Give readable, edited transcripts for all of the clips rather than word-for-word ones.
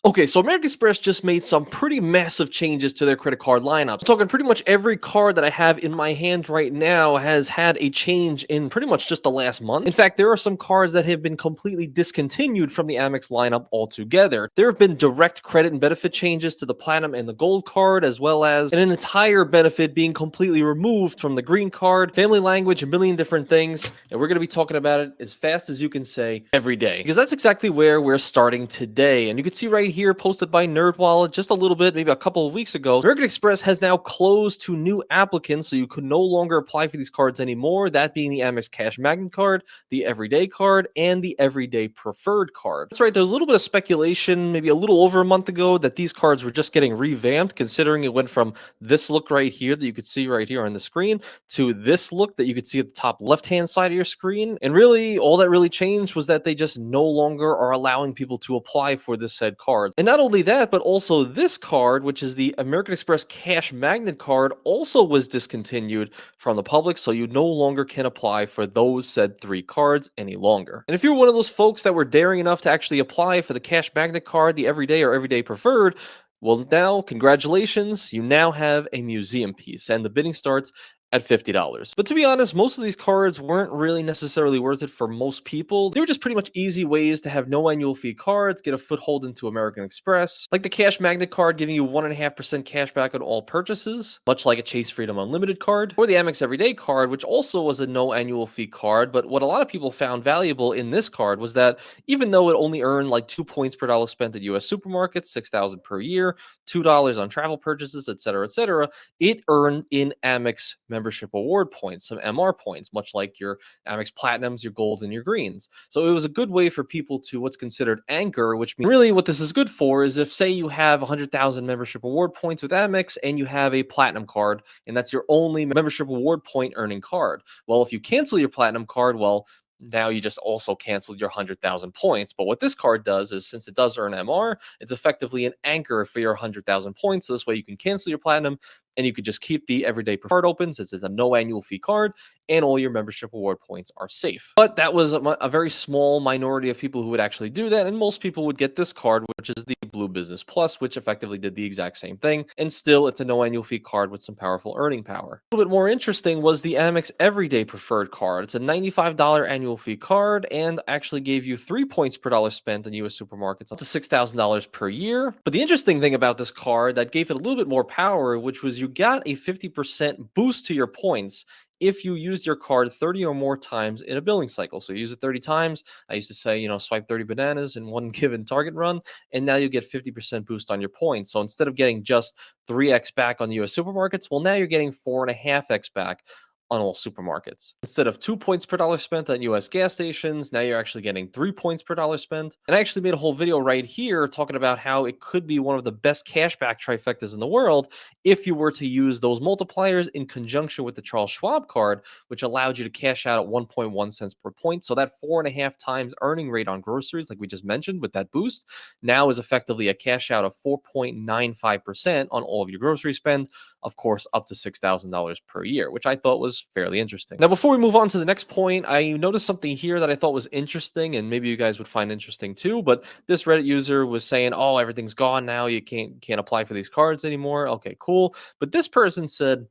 Okay, so American Express just made some pretty massive changes to their credit card lineup. I'm talking pretty much every card that I have in my hand right now has had a change in pretty much just the last month. In fact, there are some cards that have been completely discontinued from the Amex lineup altogether. There have been direct credit and benefit changes to the Platinum and the Gold card, as well as an entire benefit being completely removed from the Green card, family language, a million different things. And we're going to be talking about it as fast as you can say every day, because that's exactly where we're starting today. And you can see right here, posted by NerdWallet just a little bit, maybe a couple of weeks ago, American Express has now closed to new applicants, so you could no longer apply for these cards anymore, that being the Amex Cash Magnet card, the Everyday card, and the Everyday Preferred card. That's right, there was a little bit of speculation maybe a little over a month ago that these cards were just getting revamped, considering it went from this look right here that you could see right here on the screen to this look that you could see at the top left-hand side of your screen. And really, all that really changed was that they just no longer are allowing people to apply for this said card. And not only that, but also this card, which is the American Express Cash Magnet card, also was discontinued from the public, so you no longer can apply for those said three cards any longer. And if you're one of those folks that were daring enough to actually apply for the Cash Magnet card, the Everyday or Everyday Preferred, well, now, congratulations, you now have a museum piece, and the bidding starts at $50. But to be honest, most of these cards weren't really necessarily worth it for most people. They were just pretty much easy ways to have no annual fee cards, get a foothold into American Express, like the Cash Magnet card giving you 1.5% cash back on all purchases, much like a Chase Freedom Unlimited card, or the Amex Everyday card, which also was a no annual fee card. But what a lot of people found valuable in this card was that even though it only earned like 2 points per dollar spent at US supermarkets, 6,000 per year, $2 on travel purchases, etc., it earned in Amex membership award points, some MR points, much like your Amex Platinums, your Golds, and your Greens. So it was a good way for people to what's considered anchor, which means really what this is good for is if, say, you have 100,000 membership award points with Amex and you have a Platinum card, and that's your only membership award point earning card. Well, if you cancel your Platinum card, well, now you just also canceled your 100,000 points. But what this card does is, since it does earn MR, it's effectively an anchor for your 100,000 points. So this way you can cancel your Platinum and you could just keep the Everyday Preferred open, since it's a no annual fee card, and all your membership award points are safe. But that was a very small minority of people who would actually do that, and most people would get this card, which is the Blue Business Plus, which effectively did the exact same thing, and still it's a no annual fee card with some powerful earning power. A little bit more interesting was the Amex Everyday Preferred card. It's a $95 annual fee card and actually gave you 3 points per dollar spent in US supermarkets up to $6,000 per year. But the interesting thing about this card that gave it a little bit more power, which was you got a 50% boost to your points if you used your card 30 or more times in a billing cycle. So you use it 30 times. I used to say, swipe 30 bananas in one given target run, and now you get 50% boost on your points. So instead of getting just 3x back on the US supermarkets, well, now you're getting 4.5x back on all supermarkets. Instead of 2 points per dollar spent on US gas stations, now you're actually getting 3 points per dollar spent. And I actually made a whole video right here talking about how it could be one of the best cashback trifectas in the world if you were to use those multipliers in conjunction with the Charles Schwab card, which allowed you to cash out at 1.1 cents per point. So that 4.5 times earning rate on groceries, like we just mentioned with that boost, now is effectively a cash out of 4.95% on all of your grocery spend, of course, up to $6,000 per year, which I thought was fairly interesting. Now, before we move on to the next point, I noticed something here that I thought was interesting, and maybe you guys would find interesting too. But this Reddit user was saying, "Oh, everything's gone now. You can't apply for these cards anymore." Okay, cool. But this person said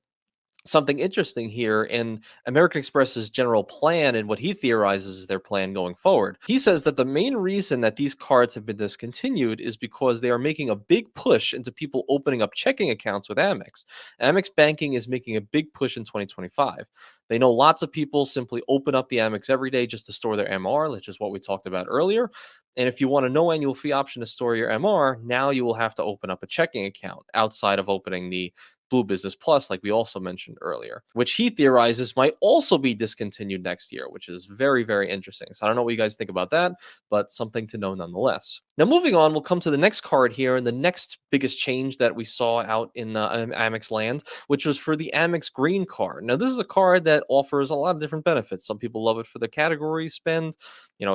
something interesting here in American Express's general plan and what he theorizes is their plan going forward. He says that the main reason that these cards have been discontinued is because they are making a big push into people opening up checking accounts with Amex. Amex Banking is making a big push in 2025. They know lots of people simply open up the Amex every day just to store their MR, which is what we talked about earlier. And if you want a no annual fee option to store your MR, now you will have to open up a checking account outside of opening the Blue Business Plus, like we also mentioned earlier, which he theorizes might also be discontinued next year, which is very, very interesting. So I don't know what you guys think about that, but something to know nonetheless. Now, moving on, we'll come to the next card here, and the next biggest change that we saw out in Amex land, which was for the Amex Green card. Now, this is a card that offers a lot of different benefits. Some people love it for the category spend,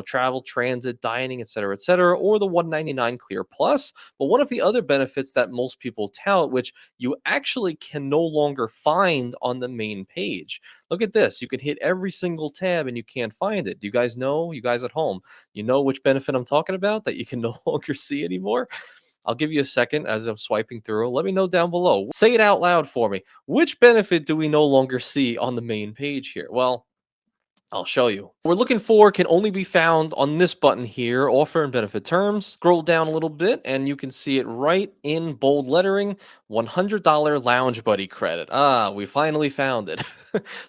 travel, transit, dining, etc., or the 199 Clear Plus. But one of the other benefits that most people tout, which you actually can no longer find on the main page. Look at this. You can hit every single tab and you can't find it. Do you guys know, you guys at home, you know which benefit I'm talking about that you can no longer see anymore? I'll give you a second as I'm swiping through. Let me know down below. Say it out loud for me. Which benefit do we no longer see on the main page here? Well, I'll show you. What we're looking for can only be found on this button here, offer and benefit terms. Scroll down a little bit and you can see it right in bold lettering, $100 LoungeBuddy credit. Ah, we finally found it.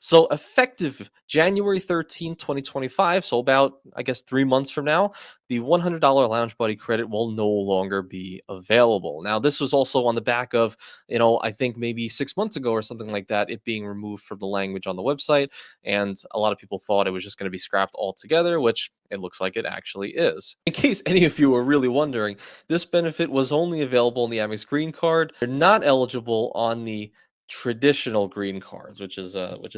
So effective January 13th, 2025, so about, I guess, 3 months from now, the $100 LoungeBuddy credit will no longer be available. Now, this was also on the back of, I think maybe 6 months ago or something like that, it being removed from the language on the website. And a lot of people thought it was just going to be scrapped altogether, which it looks like it actually is. In case any of you were really wondering, this benefit was only available in the Amex Green Card. You're not eligible on the traditional green cards, which is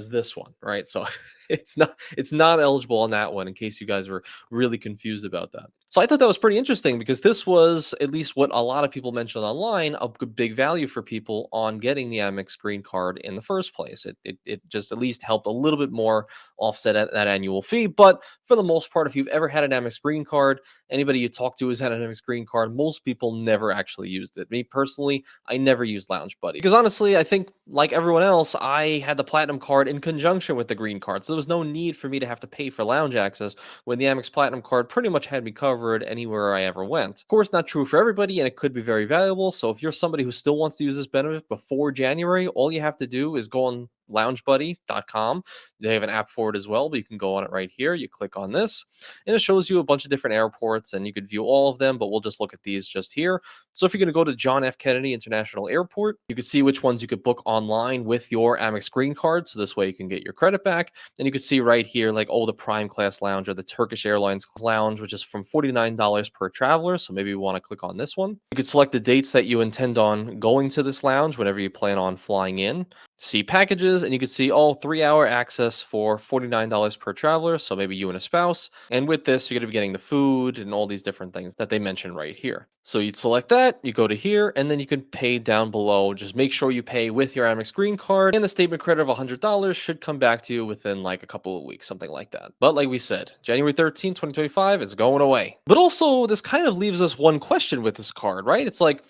this one, right? So it's not eligible on that one, in case you guys were really confused about that. So I thought that was pretty interesting, because this was at least what a lot of people mentioned online, a big value for people on getting the Amex Green Card in the first place. It just at least helped a little bit more offset that annual fee. But for the most part, if you've ever had an Amex Green Card, anybody you talk to who's had an Amex Green Card, most people never actually used it. Me personally, I never used LoungeBuddy, because honestly, I think like everyone else, I had the Platinum card in conjunction with the Green Card, so there was no need for me to have to pay for lounge access when the Amex Platinum card pretty much had me covered anywhere I ever went. Of course, not true for everybody, and it could be very valuable. So if you're somebody who still wants to use this benefit before January, all you have to do is go on loungebuddy.com. They have an app for it as well, but you can go on it right here. You click on this, and it shows you a bunch of different airports, and you could view all of them, but we'll just look at these just here. So if you're going to go to John F. Kennedy International Airport, you can see which ones you could book online with your Amex Green Card. So this way you can get your credit back. And you can see right here, like, oh, the Prime Class Lounge or the Turkish Airlines Lounge, which is from $49 per traveler. So maybe we want to click on this one. You could select the dates that you intend on going to this lounge whenever you plan on flying in. See packages, and you can see all 3-hour access for $49 per traveler. So maybe you and a spouse. And with this, you're going to be getting the food and all these different things that they mention right here. So you'd select that, you go to here, and then you can pay down below. Just make sure you pay with your Amex Green Card, and the statement credit of $100 should come back to you within like a couple of weeks, something like that. But like we said, January 13th, 2025 is going away. But also, this kind of leaves us one question with this card, right? It's like,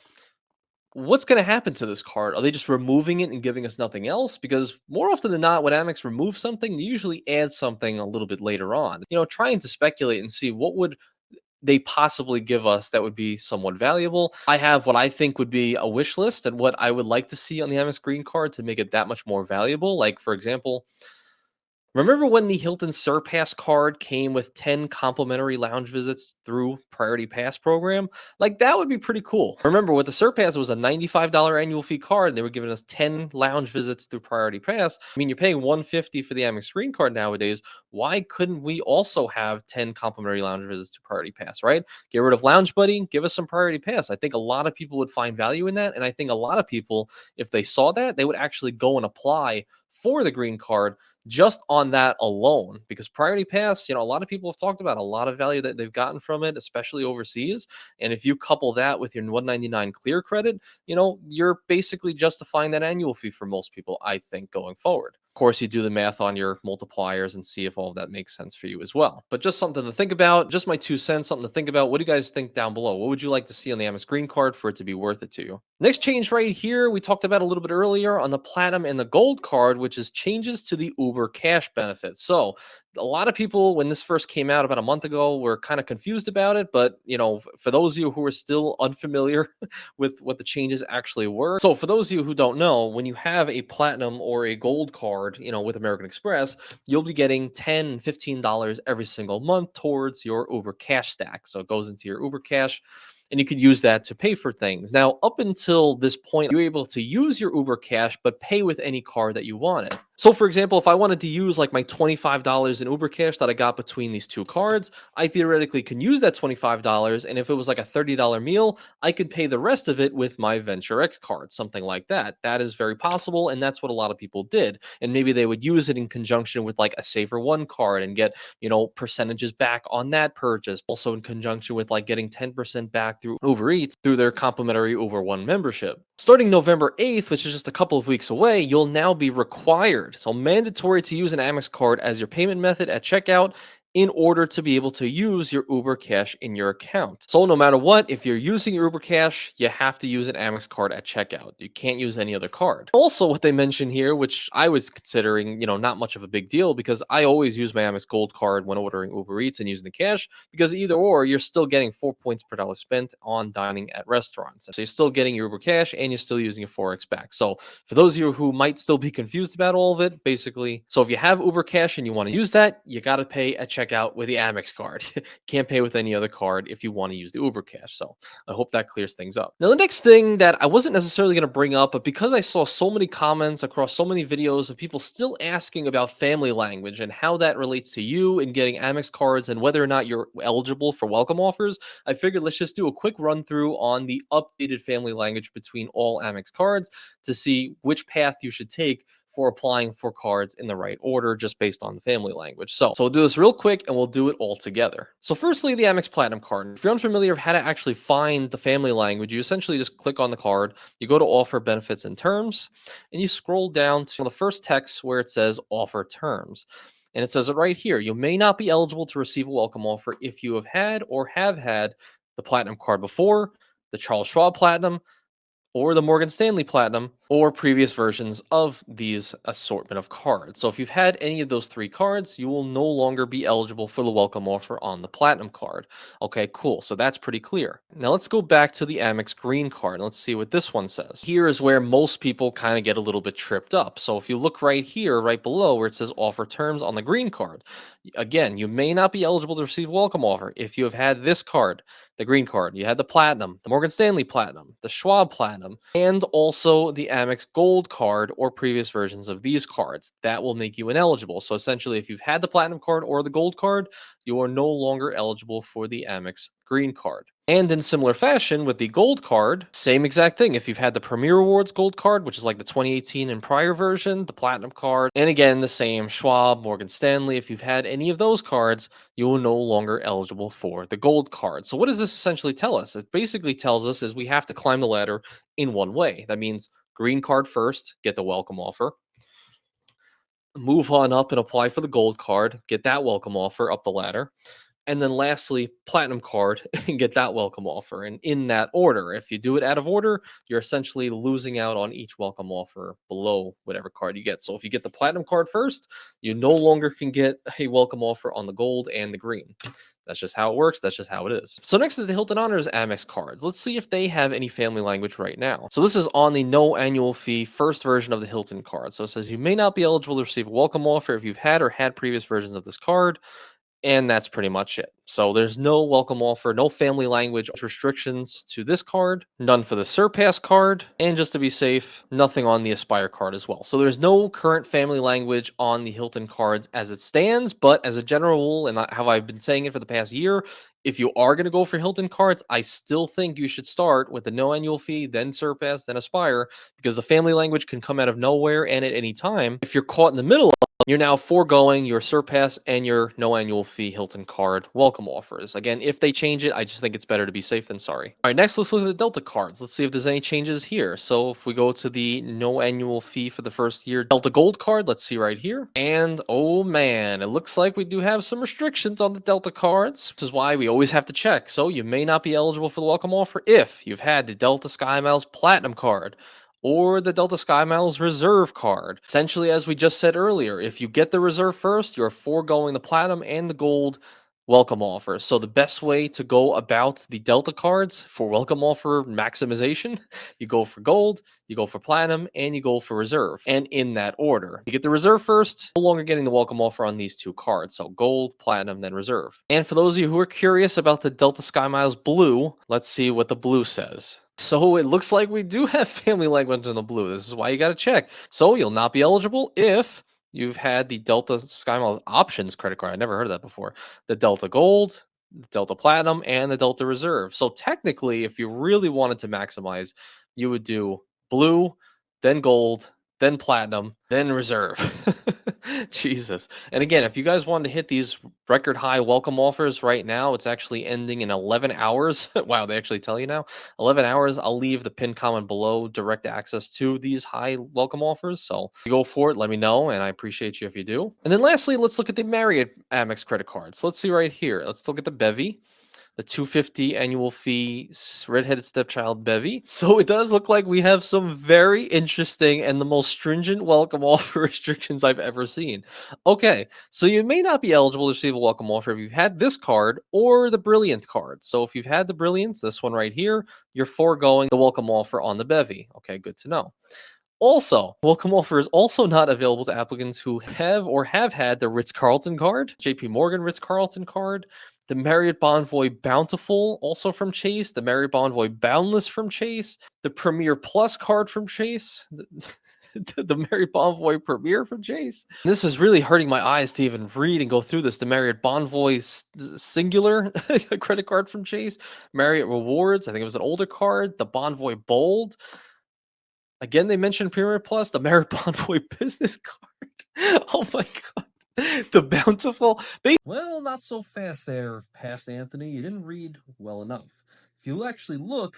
what's going to happen to this card? Are they just removing it and giving us nothing else? Because more often than not, when Amex removes something, they usually add something a little bit later on. Trying to speculate and see what would they possibly give us that would be somewhat valuable. I have what I think would be a wish list and what I would like to see on the Amex Green Card to make it that much more valuable. Like, for example, remember when the Hilton Surpass card came with 10 complimentary lounge visits through Priority Pass program? Like, that would be pretty cool. Remember, with the Surpass, it was a $95 annual fee card, and they were giving us 10 lounge visits through Priority Pass. I mean, you're paying $150 for the Amex Green Card nowadays. Why couldn't we also have 10 complimentary lounge visits to Priority Pass, right? Get rid of Lounge Buddy, give us some Priority Pass. I think a lot of people would find value in that, and I think a lot of people, if they saw that, they would actually go and apply for the Green Card just on that alone, because Priority Pass, a lot of people have talked about a lot of value that they've gotten from it, especially overseas. And if you couple that with your 199 clear credit, you're basically justifying that annual fee for most people, I think, going forward. Of course, you do the math on your multipliers and see if all of that makes sense for you as well. But just something to think about, just my 2 cents, something to think about. What do you guys think down below? What would you like to see on the Amex Green Card for it to be worth it to you? Next change right here, we talked about a little bit earlier on the Platinum and the Gold card, which is changes to the Uber Cash benefits. So a lot of people, when this first came out about a month ago, were kind of confused about it. But, for those of you who are still unfamiliar with what the changes actually were. So for those of you who don't know, when you have a Platinum or a Gold card, with American Express, you'll be getting $10, $15 every single month towards your Uber Cash stack. So it goes into your Uber Cash, and you could use that to pay for things. Now, up until this point, you were able to use your Uber Cash, but pay with any card that you wanted. So, for example, if I wanted to use like my $25 in Uber Cash that I got between these two cards, I theoretically can use that $25. And if it was like a $30 meal, I could pay the rest of it with my VentureX card, something like that. That is very possible. And that's what a lot of people did. And maybe they would use it in conjunction with like a Saver One card and get, percentages back on that purchase. Also in conjunction with like getting 10% back through Uber Eats through their complimentary Uber One membership. Starting November 8th, which is just a couple of weeks away, you'll now be required, so mandatory, to use an Amex card as your payment method at checkout in order to be able to use your Uber Cash in your account. So no matter what, if you're using your Uber Cash, you have to use an Amex card at checkout. You can't use any other card. Also, what they mention here, which I was considering, not much of a big deal because I always use my Amex Gold card when ordering Uber Eats and using the cash because either or, you're still getting 4 points per dollar spent on dining at restaurants. So you're still getting your Uber Cash and you're still using your Forex back. So for those of you who might still be confused about all of it, basically, so if you have Uber Cash and you want to use that, you got to pay at checkout with the Amex card. Can't pay with any other card if you want to use the Uber Cash. So I hope that clears things up. Now, the next thing that I wasn't necessarily going to bring up, but because I saw so many comments across so many videos of people still asking about family language and how that relates to you and getting Amex cards and whether or not you're eligible for welcome offers, I figured let's just do a quick run through on the updated family language between all Amex cards to see which path you should take for applying for cards in the right order just based on the family language. So we'll do this real quick and we'll do it all together. So firstly, the Amex Platinum card. If you're unfamiliar with how to actually find the family language, you essentially just click on the card, you go to offer benefits and terms, and you scroll down to the first text where it says offer terms. And it says it right here. You may not be eligible to receive a welcome offer if you have had or have had the Platinum card before, the Charles Schwab Platinum, or the Morgan Stanley Platinum, or previous versions of these assortment of cards. So if you've had any of those three cards, you will no longer be eligible for the welcome offer on the Platinum card. Okay, cool. So that's pretty clear. Now let's go back to the Amex Green card. Let's see what this one says. Here is where most people kind of get a little bit tripped up. So if you look right here, right below where it says offer terms on the green card, again, you may not be eligible to receive a welcome offer if you have had this card, the green card. You had the Platinum, the Morgan Stanley Platinum, the Schwab Platinum, and also the Amex Gold card or previous versions of these cards. That will make you ineligible. So essentially, if you've had the Platinum card or the Gold card, you are no longer eligible for the Amex Green card. And in similar fashion with the Gold card, same exact thing. If you've had the Premier Awards Gold card, which is like the 2018 and prior version, the Platinum card, and again, the same Schwab, Morgan Stanley, if you've had any of those cards, you will no longer eligible for the Gold card. So what does this essentially tell us? It basically tells us is we have to climb the ladder in one way. That means green card first, get the welcome offer. Move on up and apply for the Gold card, get that welcome offer up the ladder. And then lastly, Platinum card and get that welcome offer. And in that order, if you do it out of order, you're essentially losing out on each welcome offer below whatever card you get. So if you get the Platinum card first, you no longer can get a welcome offer on the Gold and the Green. That's just how it works. That's just how it is. So next is the Hilton Honors Amex cards. Let's see if they have any family language right now. So this is on the no annual fee first version of the Hilton card. So it says you may not be eligible to receive a welcome offer if you've had or had previous versions of this card. And that's pretty much it. So there's no welcome offer, no family language restrictions to this card, none for the Surpass card, and just to be safe, nothing on the Aspire card as well. So there's no current family language on the Hilton cards as it stands, but as a general rule, and how I've been saying it for the past year, if you are going to go for Hilton cards, I still think you should start with the no annual fee, then Surpass, then Aspire, because the family language can come out of nowhere and at any time. If you're caught in the middle, you're now foregoing your Surpass and your no annual fee Hilton card welcome offers. Again, if they change it, I just think it's better to be safe than sorry. All right, next let's look at the Delta cards. Let's see if there's any changes here. So if we go to the no annual fee for the first year Delta Gold card, let's see right here. And oh man, it looks like we do have some restrictions on the Delta cards. This is why we always have to check. So you may not be eligible for the welcome offer if you've had the Delta Sky Miles Platinum card, or the Delta Sky Miles Reserve card. Essentially, as we just said earlier, if you get the Reserve first, you're foregoing the Platinum and the Gold welcome offer. So the best way to go about the Delta cards for welcome offer maximization, you go for Gold, you go for Platinum, and you go for Reserve. And in that order. You get the Reserve first, no longer getting the welcome offer on these two cards. So Gold, Platinum, then Reserve. And for those of you who are curious about the Delta Sky Miles Blue, let's see what the Blue says. So it looks like we do have family language in the Blue. This is why you got to check. So you'll not be eligible if you've had the Delta Sky Miles Options credit card. I never heard of that before. The Delta Gold, the Delta Platinum, and the Delta Reserve. So technically, if you really wanted to maximize, you would do Blue, then Gold, then platinum, then reserve. Jesus. And again, if you guys want to hit these record high welcome offers right now, it's actually ending in 11 hours. Wow, they actually tell you now. 11 hours. I'll leave the pin comment below, direct access to these high welcome offers. So if you go for it, let me know, and I appreciate you if you do. And then lastly, let's look at the Marriott Amex credit cards. Let's see right here. Let's look at the bevy, the 250 annual fee redheaded stepchild bevy. So it does look like we have some very interesting and the most stringent welcome offer restrictions I've ever seen. Okay, so you may not be eligible to receive a welcome offer if you've had this card or the Brilliant card. So if you've had the Brilliant, this one right here, you're foregoing the welcome offer on the bevy. Okay, good to know. Also, welcome offer is also not available to applicants who have had the Ritz-Carlton card, JP Morgan Ritz-Carlton card, the Marriott Bonvoy Bountiful, also from Chase, the Marriott Bonvoy Boundless from Chase, the Premier Plus card from Chase, the Marriott Bonvoy Premier from Chase. This is really hurting my eyes to even read and go through this. The Marriott Bonvoy Singular credit card from Chase, Marriott Rewards, I think it was an older card, the Bonvoy Bold. Again, they mentioned Premier Plus, the Marriott Bonvoy business card. Oh my god. The bountiful. Well, not so fast there, past Anthony. You didn't read well enough. If you actually look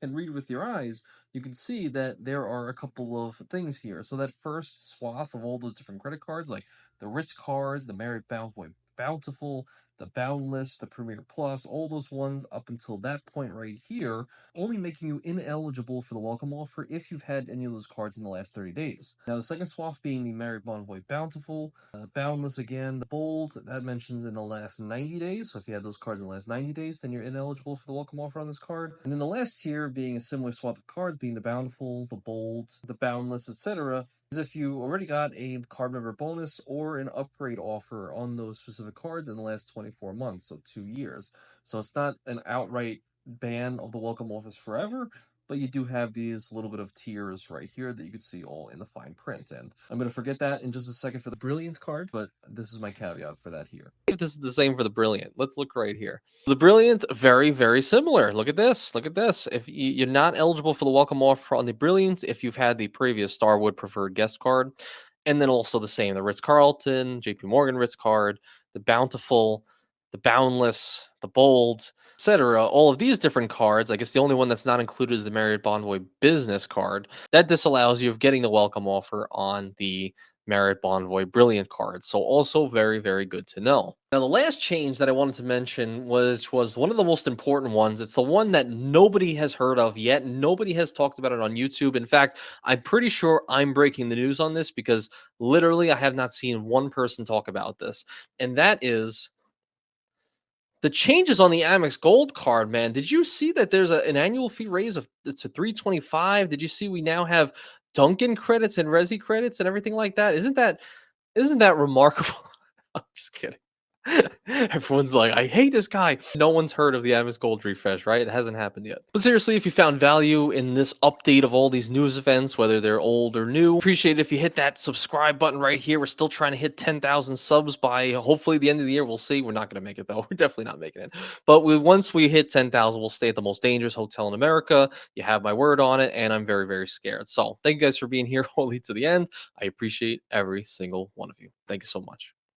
and read with your eyes, you can see that there are a couple of things here. So that first swath of all those different credit cards, like the Ritz card, the Marriott Bonvoy Bountiful, the Boundless, the Premier Plus, all those ones up until that point right here, only making you ineligible for the welcome offer if you've had any of those cards in the last 30 days. Now, the second swath being the Marriott Bonvoy Bountiful, Boundless again, the Bold, that mentions in the last 90 days. So if you had those cards in the last 90 days, then you're ineligible for the welcome offer on this card. And then the last tier being a similar swath of cards, being the Bountiful, the Bold, the Boundless, etc., is if you already got a card member bonus or an upgrade offer on those specific cards in the last 24 months, so 2 years. So it's not an outright ban of the welcome offers forever, but you do have these little bit of tiers right here that you can see all in the fine print. And I'm going to forget that in just a second for the Brilliant card, but this is my caveat for that here. This is the same for the Brilliant. Let's look right here. The Brilliant, very, very similar. Look at this. Look at this. If you're not eligible for the welcome offer on the Brilliant, if you've had the previous Starwood Preferred Guest card, and then also the same, the Ritz-Carlton, JP Morgan Ritz card, the Bountiful, the Boundless, the Bold, etc. All of these different cards, I guess the only one that's not included is the Marriott Bonvoy Business card. That disallows you of getting the welcome offer on the Marriott Bonvoy Brilliant card. So also very, very good to know. Now, the last change that I wanted to mention was one of the most important ones. It's the one that nobody has heard of yet. Nobody has talked about it on YouTube. In fact, I'm pretty sure I'm breaking the news on this because literally I have not seen one person talk about this. And that is the changes on the Amex Gold card, man. Did you see that there's an annual fee raise of to 325? Did you see we now have Dunkin' credits and Resi credits and everything like that? Isn't that remarkable? I'm just kidding. Everyone's like, I hate this guy. No one's heard of the Amex Gold refresh, right? It hasn't happened yet. But seriously, if you found value in this update of all these news events, whether they're old or new, appreciate it if you hit that subscribe button right here. We're still trying to hit 10,000 subs by hopefully the end of the year. We'll see. We're not going to make it though. We're definitely not making it. But once we hit 10,000, we'll stay at the most dangerous hotel in America. You have my word on it, and I'm very, very scared. So thank you guys for being here all the way to the end. I appreciate every single one of you. Thank you so much.